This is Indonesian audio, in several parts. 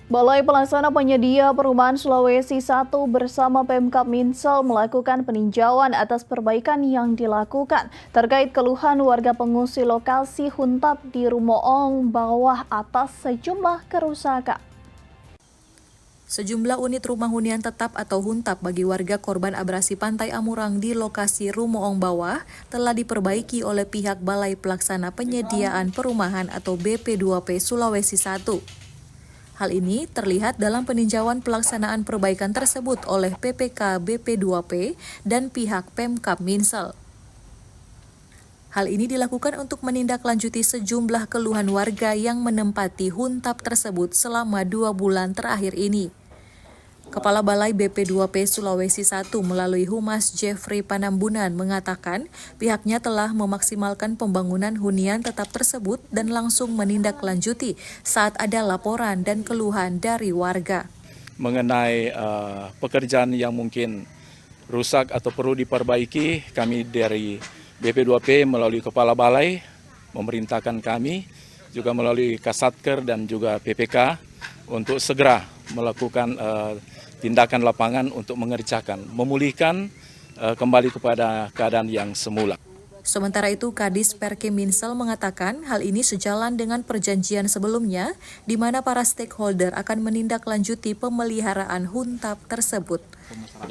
Balai Pelaksana Penyedia Perumahan Sulawesi I bersama Pemkab Minsel melakukan peninjauan atas perbaikan yang dilakukan terkait keluhan warga pengungsi lokasi Huntap di Rumoong bawah atas sejumlah kerusakan. Sejumlah unit rumah hunian tetap atau huntap bagi warga korban abrasi Pantai Amurang di lokasi Rumoong Bawah telah diperbaiki oleh pihak Balai Pelaksana Penyediaan Perumahan atau BP2P Sulawesi I. Hal ini terlihat dalam peninjauan pelaksanaan perbaikan tersebut oleh PPK BP2P dan pihak Pemkab Minsel. Hal ini dilakukan untuk menindaklanjuti sejumlah keluhan warga yang menempati huntap tersebut selama 2 bulan terakhir ini. Kepala Balai BP2P Sulawesi I melalui Humas Jeffrey Panambunan mengatakan pihaknya telah memaksimalkan pembangunan hunian tetap tersebut dan langsung menindaklanjuti saat ada laporan dan keluhan dari warga. Mengenai pekerjaan yang mungkin rusak atau perlu diperbaiki, kami dari BP2P melalui Kepala Balai memerintahkan kami juga melalui Kasatker dan juga PPK untuk segera melakukan tindakan lapangan untuk mengerjakan, memulihkan kembali kepada keadaan yang semula. Sementara itu, Kadis Perke Minsel mengatakan hal ini sejalan dengan perjanjian sebelumnya, di mana para stakeholder akan menindaklanjuti pemeliharaan huntap tersebut.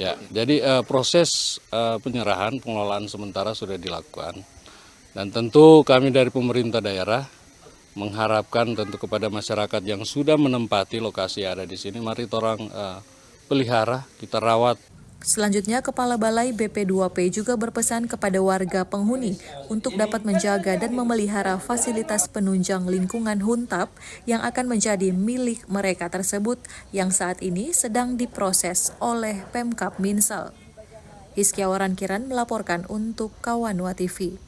Ya, jadi proses penyerahan pengelolaan sementara sudah dilakukan, dan tentu kami dari pemerintah daerah mengharapkan tentu kepada masyarakat yang sudah menempati lokasi yang ada di sini, mari orang pelihara, kita rawat. Selanjutnya, Kepala Balai BP2P juga berpesan kepada warga penghuni untuk dapat menjaga dan memelihara fasilitas penunjang lingkungan huntap yang akan menjadi milik mereka tersebut yang saat ini sedang diproses oleh Pemkab Minsel. Hizkia Waran Kiran melaporkan untuk Kawanwa TV.